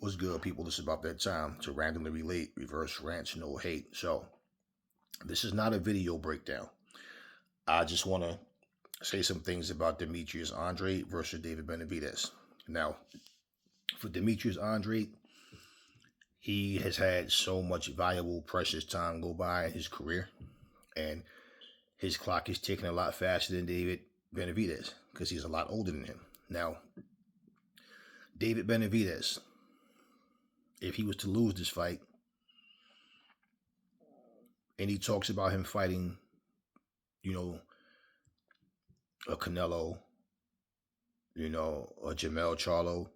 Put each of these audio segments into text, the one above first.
What's good, people? This is about that time to randomly relate, reverse rants, no hate. So, this is not a video breakdown. I just want to say some things about Demetrius Andrade versus David Benavides. Now, for Demetrius Andrade, he has had so much valuable, precious time go by in his career, and his clock is ticking a lot faster than David Benavides because he's a lot older than him. Now, David Benavides, if he was to lose this fight, and he talks about him fighting, you know, a Canelo, a Jamel Charlo,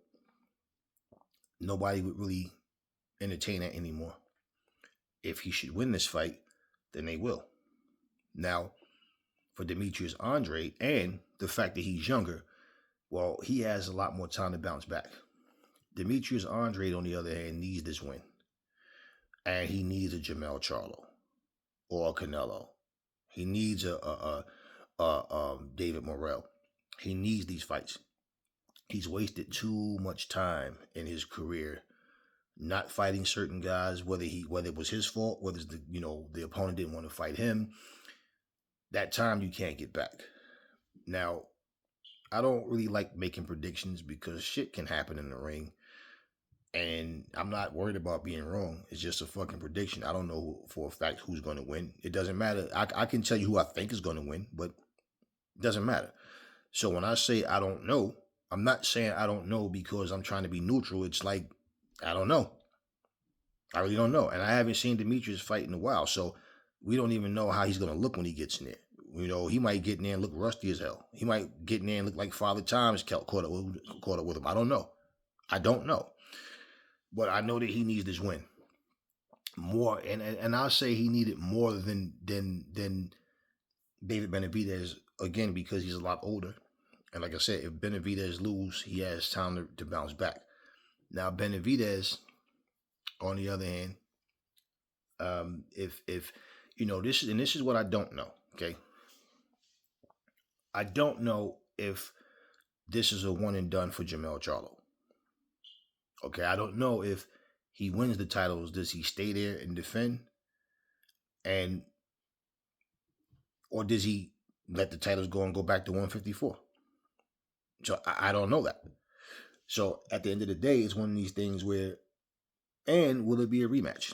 nobody would really entertain that anymore. If he should win this fight, then they will. Now, for Demetrius Andrade and the fact that he's younger, well, he has a lot more time to bounce back. Demetrius Andrade, on the other hand, needs this win. And he needs a Jamel Charlo or a Canelo. He needs a David Morrell. He needs these fights. He's wasted too much time in his career not fighting certain guys, whether it was his fault, whether it's the opponent didn't want to fight him. That time you can't get back. Now, I don't really like making predictions because shit can happen in the ring. And I'm not worried about being wrong. It's just a fucking prediction. I don't know for a fact who's going to win. It doesn't matter. I can tell you who I think is going to win, but it doesn't matter. So when I say I don't know, I'm not saying I don't know because I'm trying to be neutral. It's like, I don't know. I really don't know. And I haven't seen Demetrius fight in a while. So we don't even know how he's going to look when he gets in there. He might get in there and look rusty as hell. He might get in there and look like Father Time's caught up with him. I don't know. But I know that he needs this win more, and I'll say he needed more than David Benavides, again, because he's a lot older. And like I said, if Benavides lose, he has time to bounce back. Now Benavides, on the other hand, if this is what I don't know. Okay, I don't know if this is a one and done for Jamel Charlo. Okay, I don't know if he wins the titles. Does he stay there and defend? Or does he let the titles go and go back to 154? So I don't know that. So at the end of the day, it's one of these things where, and will it be a rematch?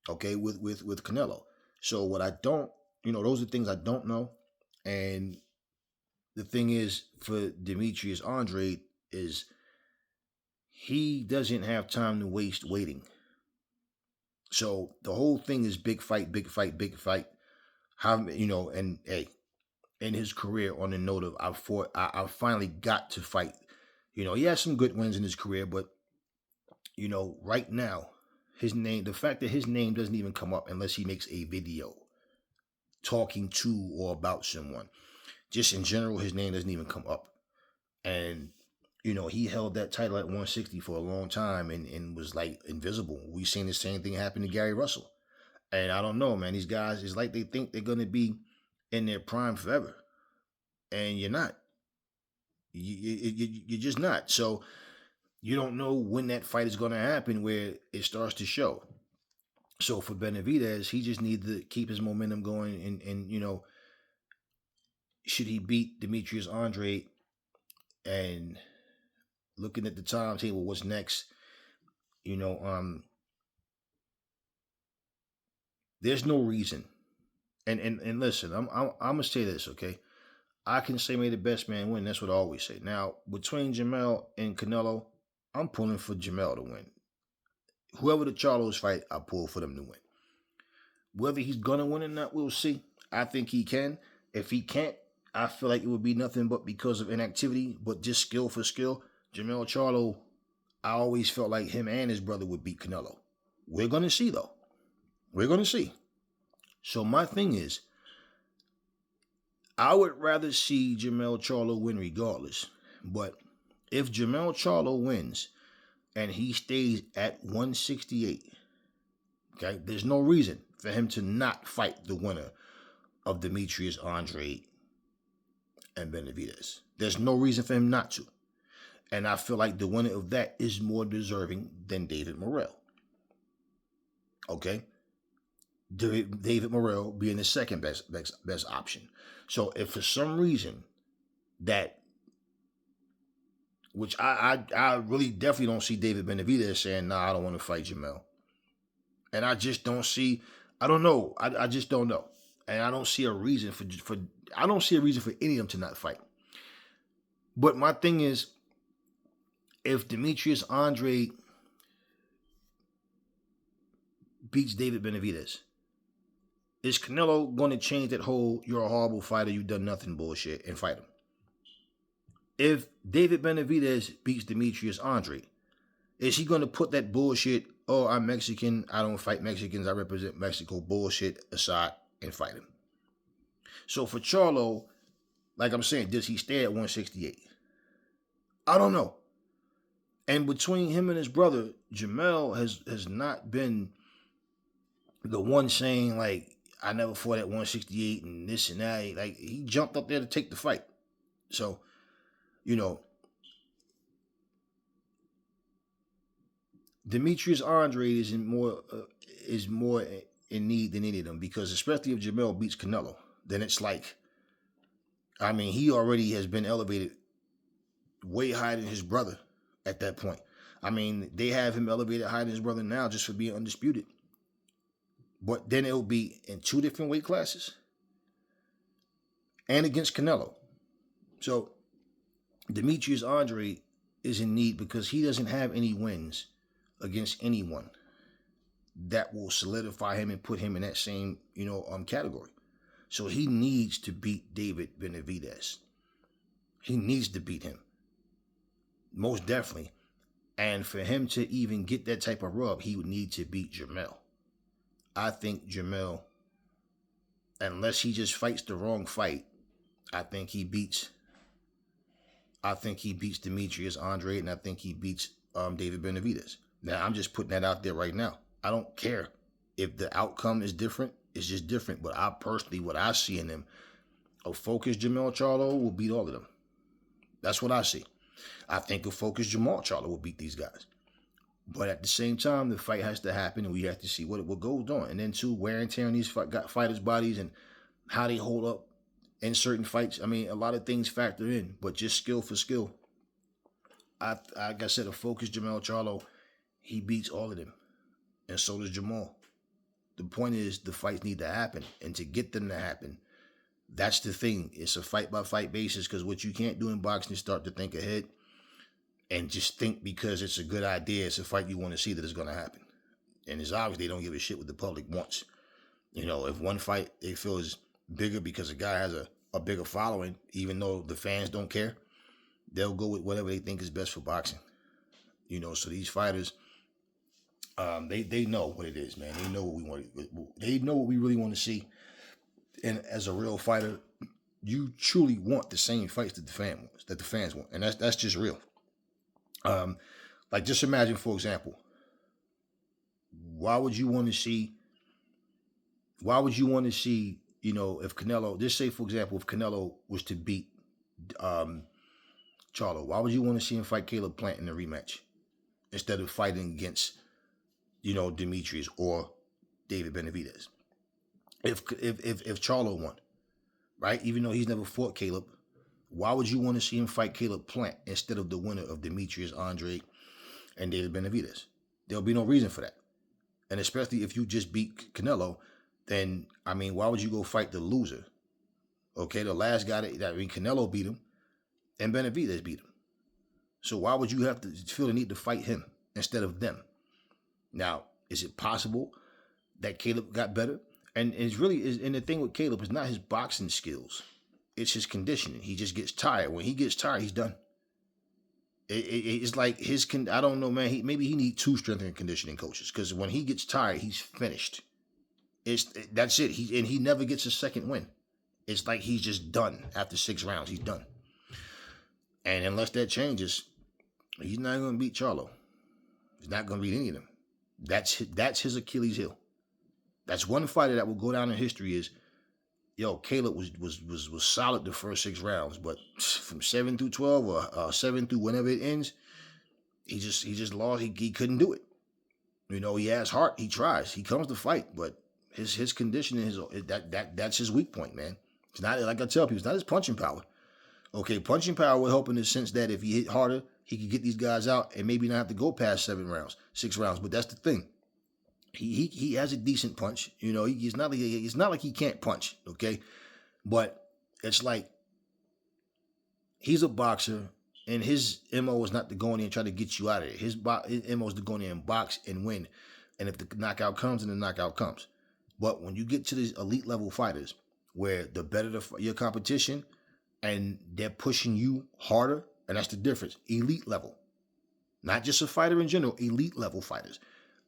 Okay, with Canelo. So what I don't, those are things I don't know. And the thing is, for Demetrius Andrade, is he doesn't have time to waste waiting. So the whole thing is big fight, big fight, big fight. And hey, in his career, on the note of I finally got to fight. He has some good wins in his career, but right now, the fact that his name doesn't even come up unless he makes a video talking to or about someone. Just in general, his name doesn't even come up. And he held that title at 160 for a long time and was like invisible. We've seen the same thing happen to Gary Russell. And I don't know, man. These guys, it's like they think they're going to be in their prime forever. And you're not. You're just not. So you don't know when that fight is going to happen where it starts to show. So for Benavides, he just needs to keep his momentum going. And should he beat Demetrius Andrade, and looking at the timetable, what's next? There's no reason. And listen, I'm gonna say this, okay? I can say may the best man win. That's what I always say. Now, between Jamel and Canelo, I'm pulling for Jamel to win. Whoever the Charlos fight, I pull for them to win. Whether he's gonna win or not, we'll see. I think he can. If he can't, I feel like it would be nothing but because of inactivity, but just skill for skill. Jamel Charlo, I always felt like him and his brother would beat Canelo. We're going to see, though. We're going to see. So my thing is, I would rather see Jamel Charlo win regardless. But if Jamel Charlo wins and he stays at 168, okay, there's no reason for him to not fight the winner of Demetrius Andrade and Benavides. There's no reason for him not to. And I feel like the winner of that is more deserving than David Morrell. Okay? David Morrell being the second best option. So if for some reason that, which I really definitely don't see David Benavides saying, nah, I don't want to fight Jamel. And I just don't see, I don't know. I just don't know. And I don't see a reason for I don't see a reason for any of them to not fight. But my thing is, if Demetrius Andrade beats David Benavides, is Canelo going to change that whole "you're a horrible fighter, you've done nothing" bullshit and fight him? If David Benavides beats Demetrius Andrade, is he going to put that bullshit, oh, I'm Mexican, I don't fight Mexicans, I represent Mexico bullshit aside and fight him? So for Charlo, like I'm saying, does he stay at 168? I don't know. And between him and his brother, Jamel has not been the one saying, like, I never fought at 168 and this and that. Like, he jumped up there to take the fight. So, you know, Demetrius Andrade is more in need than any of them, because especially if Jamel beats Canelo, then it's like, I mean, he already has been elevated way higher than his brother at that point. I mean, they have him elevated higher than his brother now just for being undisputed. But then it'll be in two different weight classes and against Canelo. So Demetrius Andrade is in need because he doesn't have any wins against anyone that will solidify him and put him in that same, category. So he needs to beat David Benavides. He needs to beat him. Most definitely. And for him to even get that type of rub, he would need to beat Jamel. I think Jamel, unless he just fights the wrong fight, I think he beats Demetrius Andrade, and I think he beats David Benavides. Now, I'm just putting that out there right now. I don't care if the outcome is different. It's just different. But I personally, what I see in him, a focused Jermall Charlo will beat all of them. That's what I see. I think a focused Jermall Charlo will beat these guys. But at the same time, the fight has to happen, and we have to see what goes on. And then, too, wear and tear on these fighters' bodies and how they hold up in certain fights. I mean, a lot of things factor in, but just skill for skill. Like I said, a focused Jermall Charlo, he beats all of them. And so does Jermall. The point is, the fights need to happen. And to get them to happen, that's the thing. It's a fight-by-fight basis, because what you can't do in boxing is start to think ahead and just think because it's a good idea, it's a fight you want to see, that it's going to happen. And it's obvious they don't give a shit what the public wants. If one fight they feel is bigger because a guy has a bigger following, even though the fans don't care, they'll go with whatever they think is best for boxing. So these fighters, they know what it is, man. They know what we want. They know what we really want to see. And as a real fighter, you truly want the same fights that the fans want, and that's just real. Like, just imagine, for example, why would you want to see, if Canelo, just say, for example, if Canelo was to beat Charlo, why would you want to see him fight Caleb Plant in the rematch instead of fighting against, Demetrius or David Benavides? If Charlo won, right, even though he's never fought Caleb, why would you want to see him fight Caleb Plant instead of the winner of Demetrius Andrade and David Benavides? There'll be no reason for that. And especially if you just beat Canelo, then, I mean, why would you go fight the loser? Okay, the last guy Canelo beat him and Benavides beat him. So why would you have to feel the need to fight him instead of them? Now, is it possible that Caleb got better? And the thing with Caleb is not his boxing skills. It's his conditioning. He just gets tired. When he gets tired, he's done. It's like I don't know, man. Maybe he needs two strength and conditioning coaches, because when he gets tired, he's finished. That's it. He never gets a second win. It's like he's just done after 6 rounds. He's done. And unless that changes, he's not going to beat Charlo. He's not going to beat any of them. That's his Achilles heel. That's one fighter that will go down in history is yo, Caleb was solid the first 6 rounds, but from 7 through 12 or 7 through whenever it ends, he just lost. He couldn't do it. He has heart. He tries. He comes to fight, but his conditioning that's his weak point, man. It's not like I tell people. It's not his punching power. Okay, punching power will help in the sense that if he hit harder, he could get these guys out and maybe not have to go past 7 rounds, 6 rounds. But that's the thing. He has a decent punch. He's not like he can't punch. Okay, but it's like he's a boxer, and his MO is not to go in there and try to get you out of it. His MO is to go in there and box and win. And if the knockout comes, then the knockout comes. But when you get to these elite level fighters, where the better your competition, and they're pushing you harder, and that's the difference. Elite level, not just a fighter in general. Elite level fighters,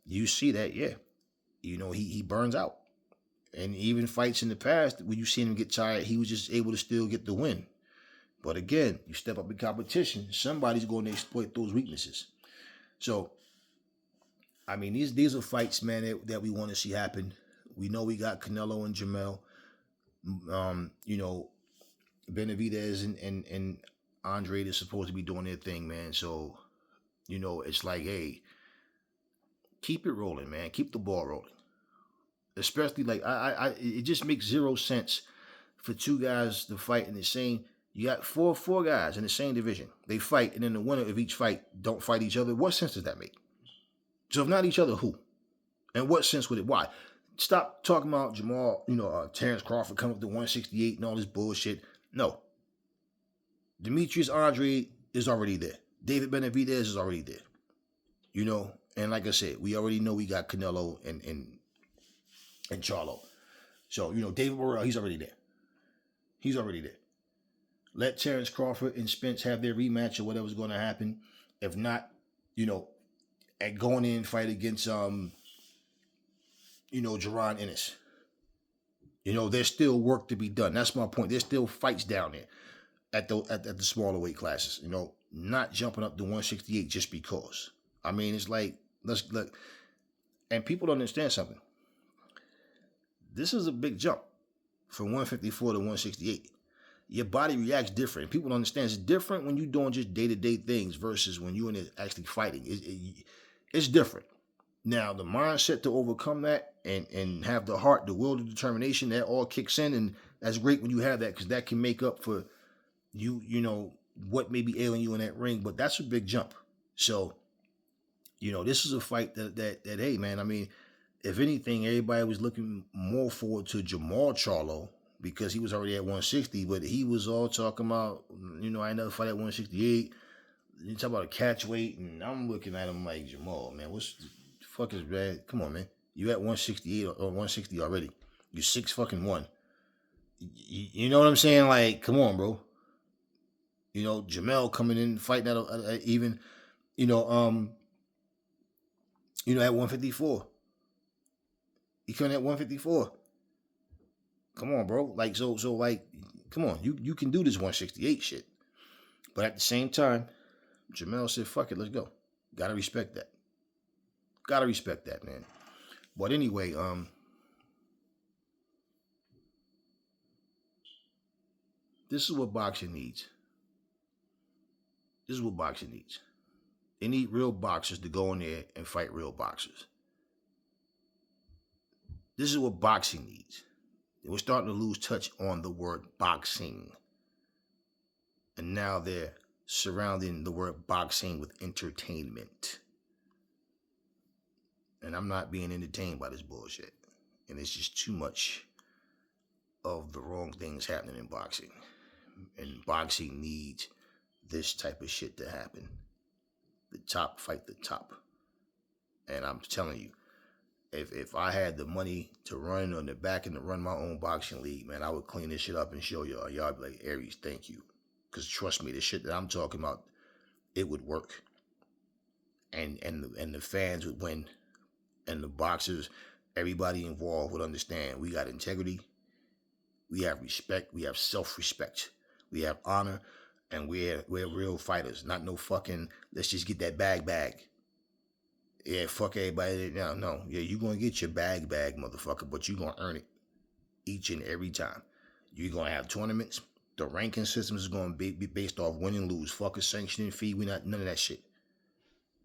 you see that, yeah. He burns out, and even fights in the past when you seen him get tired, he was just able to still get the win. But again, you step up in competition, somebody's going to exploit those weaknesses. So, I mean, these are fights, man, that we want to see happen. We know we got Canelo and Jamel. Benavides and Andrade is supposed to be doing their thing, man. So, it's like, hey, keep it rolling, man. Keep the ball rolling. Especially like it just makes zero sense for two guys to fight in the same. You got four guys in the same division. They fight, and then the winner of each fight don't fight each other. What sense does that make? So if not each other, who? And what sense would it? Why? Stop talking about Jamal, Terrence Crawford coming up to 168 and all this bullshit. No. Demetrius Andrade is already there. David Benavides is already there. And like I said, we already know we got Canelo and Charlo. So, David Morrell, he's already there. He's already there. Let Terrence Crawford and Spence have their rematch or whatever's going to happen. If not, at going in fight against, Jaron Ennis. There's still work to be done. That's my point. There's still fights down there at the smaller weight classes. Not jumping up to 168 just because. I mean, it's like, let's look. And people don't understand something. This is a big jump from 154 to 168. Your body reacts different. People don't understand it's different when you're doing just day-to-day things versus when you're in it actually fighting. It's different. Now, the mindset to overcome that and have the heart, the will, the determination, that all kicks in, and that's great when you have that because that can make up for what may be ailing you in that ring, but that's a big jump. So, this is a fight that hey, man, I mean, if anything, everybody was looking more forward to Jamal Charlo because he was already at 160, but he was all talking about, I never fight at 168. You talk about a catch weight, and I'm looking at him like, Jamal, man, what's the fuck is bad? Come on, man. You at 168 or 160 already. You 6'1". You know what I'm saying? Like, come on, bro. Jamel coming in fighting at even, at 154. He coming at 154. Come on, bro. Like, so like, come on. You can do this 168 shit. But at the same time, Jamel said, fuck it, let's go. Gotta respect that. Gotta respect that, man. But anyway, this is what boxing needs. This is what boxing needs. They need real boxers to go in there and fight real boxers. This is what boxing needs. We're starting to lose touch on the word boxing. And now they're surrounding the word boxing with entertainment. And I'm not being entertained by this bullshit. And it's just too much of the wrong things happening in boxing. And boxing needs this type of shit to happen. The top fight the top. And I'm telling you, if I had the money to run on the back and to run my own boxing league, man, I would clean this shit up and show y'all. Y'all be like, Aries, thank you. Because trust me, the shit that I'm talking about, it would work. And the fans would win. And the boxers, everybody involved would understand. We got integrity. We have respect. We have self-respect. We have honor. And we're real fighters. Not no fucking, let's just get that bag. Yeah, fuck everybody. No. Yeah, you going to get your bag, motherfucker. But you going to earn it each and every time. You're going to have tournaments. The ranking system is going to be based off win and lose. Fuck a sanctioning fee. We not none of that shit.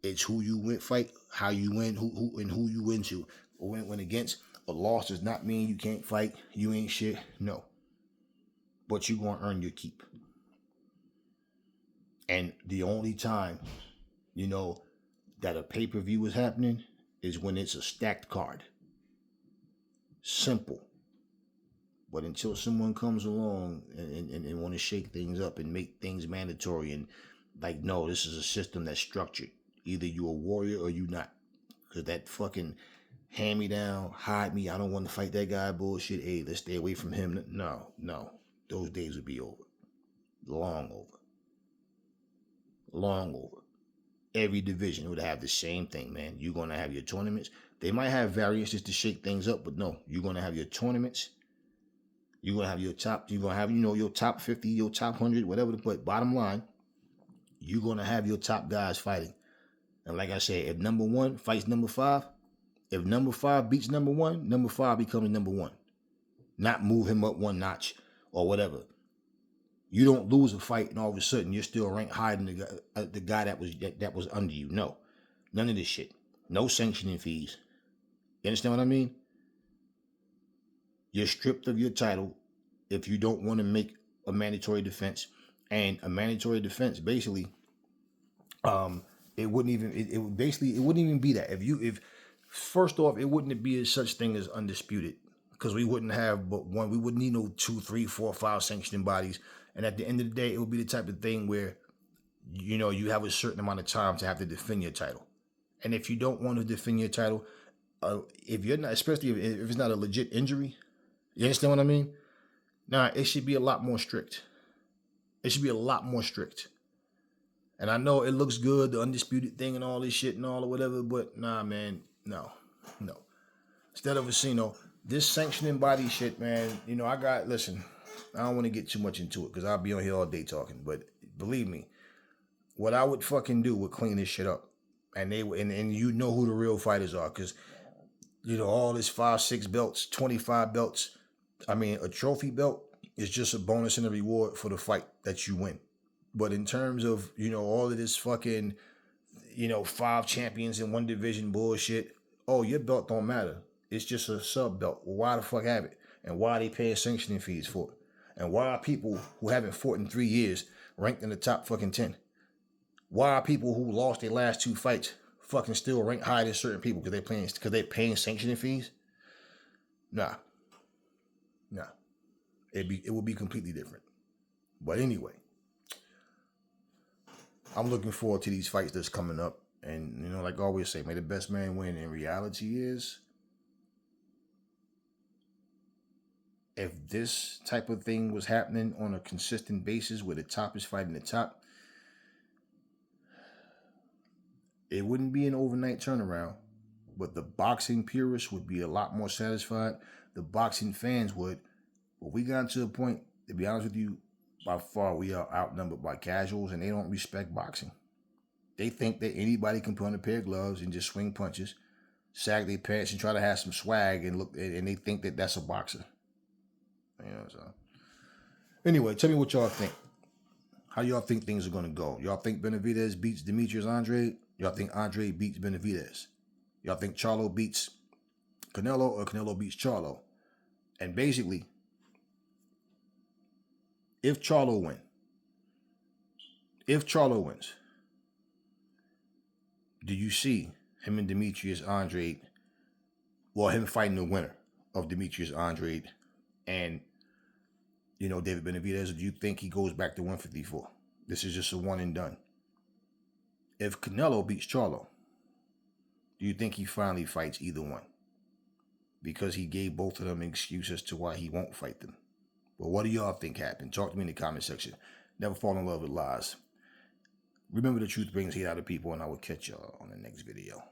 It's who you win fight, how you win, who you win to. Or win against. A loss does not mean you can't fight. You ain't shit. No. But you're going to earn your keep. And the only time, that a pay-per-view is happening is when it's a stacked card. Simple. But until someone comes along and want to shake things up and make things mandatory and like, no, this is a system that's structured. Either you're a warrior or you not. Because that fucking hand me down, hide me, I don't want to fight that guy bullshit. Hey, let's stay away from him. No. Those days would be over. Long over. Long over. Every division would have the same thing, man. You're going to have your tournaments. They might have variances to shake things up, but no, you're going to have your tournaments. You're going to have your top, you're going to have, your top 50, your top 100, whatever. But bottom line, you're going to have your top guys fighting. And like I said, if number 1 fights number 5, if number 5 beats number 1, number 5 becomes number 1. Not move him up one notch or whatever. You don't lose a fight and all of a sudden you're still ranked higher than the guy that was under you. No. None of this shit. No sanctioning fees. You understand what I mean? You're stripped of your title if you don't want to make a mandatory defense. And a mandatory defense, basically, it wouldn't even be that. If first off, it wouldn't be such thing as undisputed. Because we wouldn't have but one, we wouldn't need no 2, 3, 4, 5 sanctioning bodies. And at the end of the day, it would be the type of thing where, you have a certain amount of time to have to defend your title. And if you don't want to defend your title, if you're not, especially if it's not a legit injury, you understand what I mean? Nah, it should be a lot more strict. It should be a lot more strict. And I know it looks good, the undisputed thing and all this shit and all or whatever, but nah, man, no. Instead of this sanctioning body shit, man, listen, I don't want to get too much into it because I'll be on here all day talking, but believe me, what I would fucking do would clean this shit up. And you know who the real fighters are because, all this 5, 6 belts, 25 belts, a trophy belt is just a bonus and a reward for the fight that you win. But in terms of, all of this fucking, 5 champions in one division bullshit, oh, your belt don't matter. It's just a sub belt. Well, why the fuck have it? And why are they paying sanctioning fees for it? And why are people who haven't fought in 3 years ranked in the top fucking 10? Why are people who lost their last 2 fights fucking still ranked higher than certain people because they're paying sanctioning fees? Nah. It would be completely different. But anyway, I'm looking forward to these fights that's coming up. And, like I always say, may the best man win. And reality is, if this type of thing was happening on a consistent basis where the top is fighting the top, it wouldn't be an overnight turnaround. But the boxing purists would be a lot more satisfied. The boxing fans would. But we got to a point, to be honest with you, by far we are outnumbered by casuals, and they don't respect boxing. They think that anybody can put on a pair of gloves and just swing punches, sag their pants, and try to have some swag, and they think that that's a boxer. So anyway, tell me what y'all think. How y'all think things are going to go? Y'all think Benavides beats Demetrius Andrade? Y'all think Andrade beats Benavides? Y'all think Charlo beats Canelo or Canelo beats Charlo? And basically, if Charlo wins, do you see him and Demetrius Andrade, him fighting the winner of Demetrius Andrade and, David Benavides, or do you think he goes back to 154? This is just a one and done. If Canelo beats Charlo, do you think he finally fights either one? Because he gave both of them excuses to why he won't fight them. But what do y'all think happened? Talk to me in the comment section. Never fall in love with lies. Remember, the truth brings hate out of people, and I will catch y'all on the next video.